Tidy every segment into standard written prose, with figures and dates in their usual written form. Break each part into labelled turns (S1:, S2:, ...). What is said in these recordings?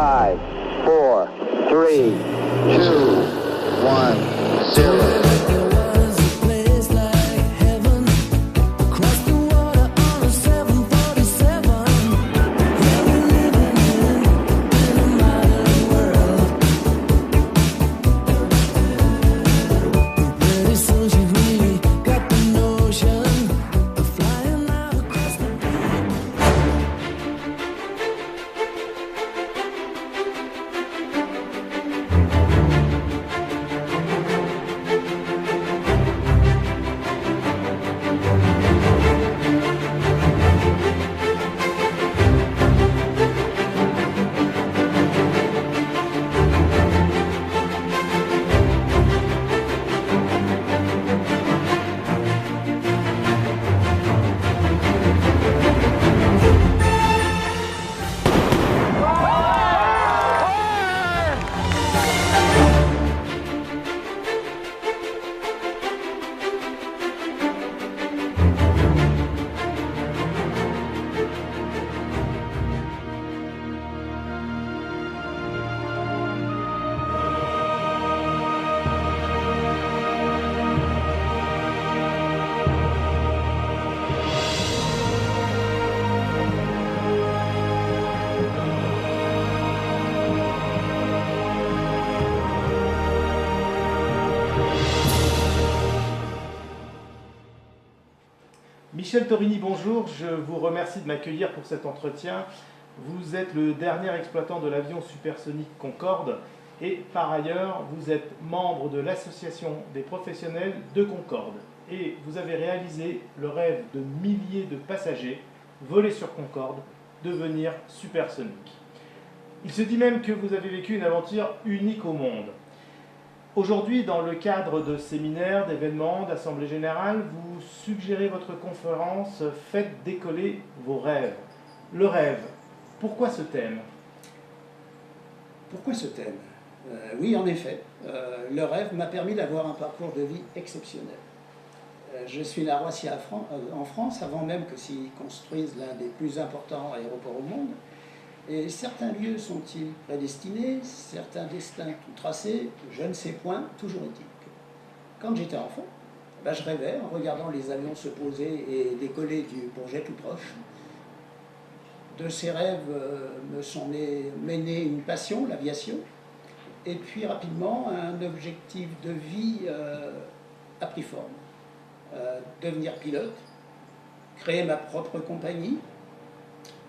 S1: 5, 4, 3, 2, 1, 0.
S2: Michel Torini, bonjour, je vous remercie de m'accueillir pour cet entretien. Vous êtes le dernier exploitant de l'avion supersonique Concorde et par ailleurs vous êtes membre de l'association des professionnels de Concorde et vous avez réalisé le rêve de milliers de passagers voler sur Concorde, devenir supersonique. Il se dit même que vous avez vécu une aventure unique au monde. Aujourd'hui, dans le cadre de séminaires, d'événements, d'assemblées générales, vous suggérez votre conférence « Faites décoller vos rêves ». Le rêve, pourquoi ce thème?
S3: Pourquoi ce thème? Oui, en effet, le rêve m'a permis d'avoir un parcours de vie exceptionnel. Je suis né à Roissy en France, avant même que s'y construise l'un des plus importants aéroports au monde. Et certains lieux sont-ils prédestinés, certains destins tout tracés, je ne sais point, toujours est-il que quand j'étais enfant, je rêvais en regardant les avions se poser et décoller du projet tout proche. De ces rêves me sont nés une passion, l'aviation, et puis rapidement un objectif de vie a pris forme. Devenir pilote, créer ma propre compagnie,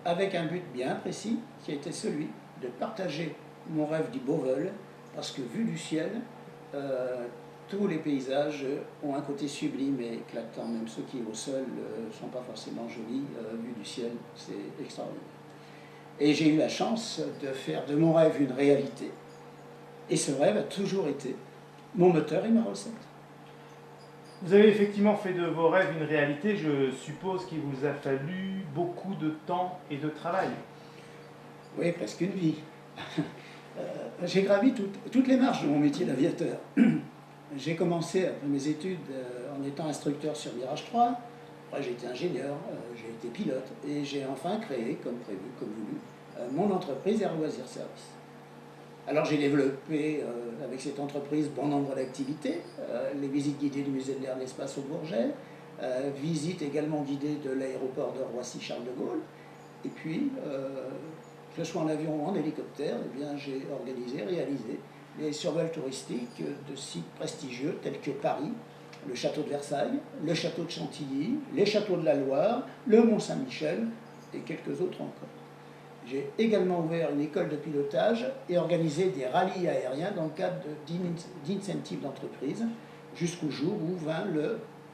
S3: avec un but bien précis, qui était celui de partager mon rêve du beau vol, parce que vu du ciel, tous les paysages ont un côté sublime et éclatant, même ceux qui au sol ne sont pas forcément jolis, vu du ciel, c'est extraordinaire. Et j'ai eu la chance de faire de mon rêve une réalité, et ce rêve a toujours été mon moteur et ma recette.
S2: Vous avez effectivement fait de vos rêves une réalité, je suppose qu'il vous a fallu beaucoup de temps et de travail.
S3: Oui, presque une vie. J'ai gravi toutes les marches de mon métier d'aviateur. J'ai commencé après mes études en étant instructeur sur Mirage 3, après j'ai été ingénieur, j'ai été pilote, et j'ai enfin créé, comme prévu, comme voulu, mon entreprise Air Loisirs Service. Alors j'ai développé avec cette entreprise bon nombre d'activités, les visites guidées du musée de l'air d'espace au Bourget, visite également guidée de l'aéroport de Roissy-Charles de Gaulle, et puis, que ce soit en avion ou en hélicoptère, eh bien, j'ai organisé, réalisé les survols touristiques de sites prestigieux tels que Paris, le château de Versailles, le château de Chantilly, les châteaux de la Loire, le Mont-Saint-Michel et quelques autres encore. J'ai également ouvert une école de pilotage et organisé des rallyes aériens dans le cadre d'incentives d'entreprise jusqu'au jour où vint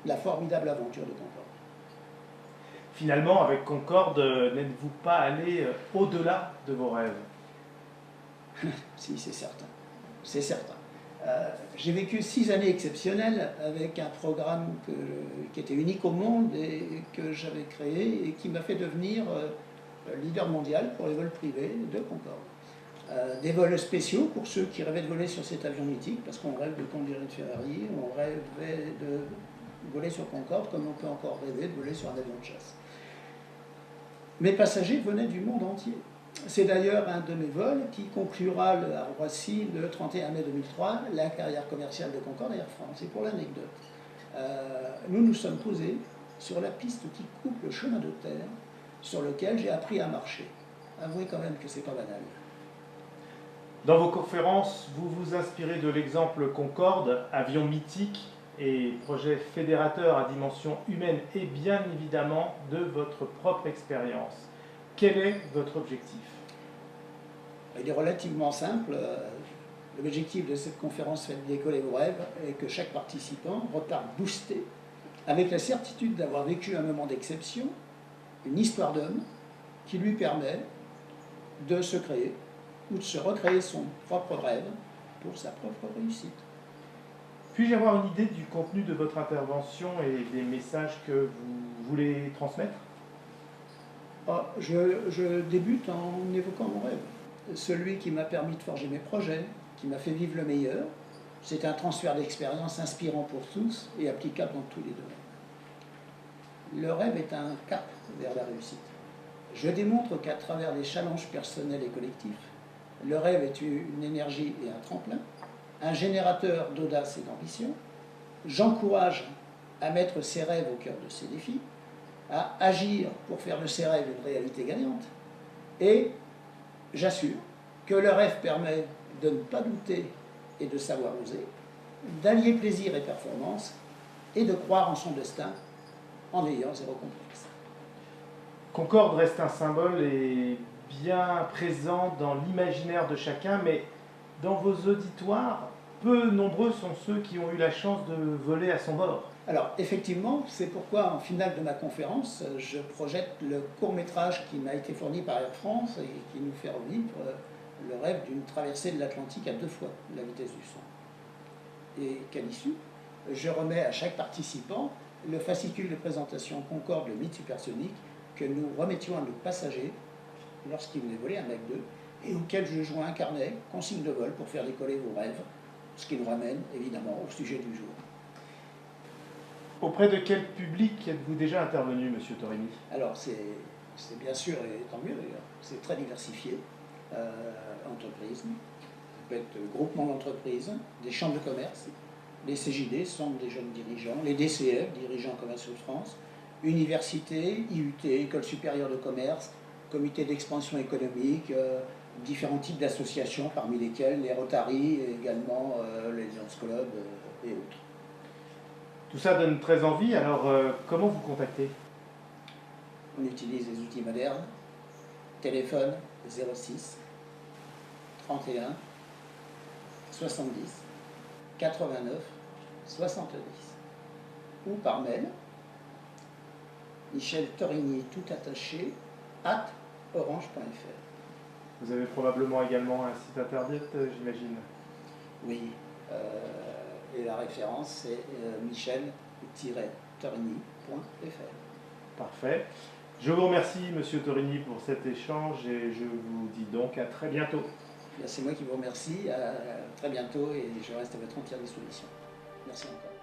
S3: la formidable aventure de Concorde.
S2: Finalement, avec Concorde, n'êtes-vous pas allé au-delà de vos rêves?
S3: Si, c'est certain. C'est certain. J'ai vécu 6 années exceptionnelles avec un programme qui était unique au monde et que j'avais créé et qui m'a fait devenir leader mondial pour les vols privés de Concorde. Des vols spéciaux pour ceux qui rêvaient de voler sur cet avion mythique, parce qu'on rêve de conduire une Ferrari, on rêvait de voler sur Concorde comme on peut encore rêver de voler sur un avion de chasse. Mes passagers venaient du monde entier. C'est d'ailleurs un de mes vols qui conclura à Roissy le 31 mai 2003 la carrière commerciale de Concorde Air France. Et pour l'anecdote, nous nous sommes posés sur la piste qui coupe le chemin de terre sur lequel j'ai appris à marcher. Avouez quand même que c'est pas banal.
S2: Dans vos conférences, vous vous inspirez de l'exemple Concorde, avion mythique et projet fédérateur à dimension humaine et bien évidemment de votre propre expérience. Quel est votre objectif?
S3: Il est relativement simple. L'objectif de cette conférence Faites décoller vos rêves est que chaque participant reparte boosté avec la certitude d'avoir vécu un moment d'exception, une histoire d'homme qui lui permet de se créer ou de se recréer son propre rêve pour sa propre réussite.
S2: Puis-je avoir une idée du contenu de votre intervention et des messages que vous voulez transmettre?
S3: Je débute en évoquant mon rêve, celui qui m'a permis de forger mes projets, qui m'a fait vivre le meilleur. C'est un transfert d'expérience inspirant pour tous et applicable dans tous les domaines. Le rêve est un cap vers la réussite. Je démontre qu'à travers des challenges personnels et collectifs, le rêve est une énergie et un tremplin, un générateur d'audace et d'ambition. J'encourage à mettre ses rêves au cœur de ses défis, à agir pour faire de ses rêves une réalité gagnante. Et j'assure que le rêve permet de ne pas douter et de savoir oser, d'allier plaisir et performance, et de croire en son destin en ayant zéro complexe.
S2: Concorde reste un symbole et bien présent dans l'imaginaire de chacun, mais dans vos auditoires, peu nombreux sont ceux qui ont eu la chance de voler à son bord.
S3: Alors, effectivement, c'est pourquoi, en finale de ma conférence, je projette le court-métrage qui m'a été fourni par Air France et qui nous fait revivre le rêve d'une traversée de l'Atlantique à 2 fois la vitesse du son. Et qu'à l'issue, je remets à chaque participant le fascicule de présentation Concorde, le mythe supersonique, que nous remettions à nos passagers lorsqu'ils venaient voler un Mach 2 et auquel je joins un carnet, consigne de vol pour faire décoller vos rêves, ce qui nous ramène évidemment au sujet du jour.
S2: Auprès de quel public êtes-vous déjà intervenu, Monsieur Torini?
S3: Alors, c'est bien sûr, et tant mieux d'ailleurs, c'est très diversifié. Entreprises, ça peut être groupement d'entreprises, des chambres de commerce, les CJD, Centre des jeunes dirigeants, les DCF, Dirigeants commerciaux de France, universités, IUT, École supérieure de commerce, comité d'expansion économique, différents types d'associations, parmi lesquelles les Rotary, et également les Lions Club et autres.
S2: Tout ça donne très envie, alors comment vous contacter?
S3: On utilise des outils modernes, téléphone 06 31 70 89 70 ou par mail Michel Torini tout attaché @orange.fr.
S2: Vous avez probablement également un site internet, j'imagine.
S3: Oui, et la référence c'est michel-torini.fr.
S2: Parfait. Je vous remercie, Monsieur Torini, pour cet échange et je vous dis donc à très bientôt.
S3: C'est moi qui vous remercie. À très bientôt et je reste à votre entière disposition. Merci encore.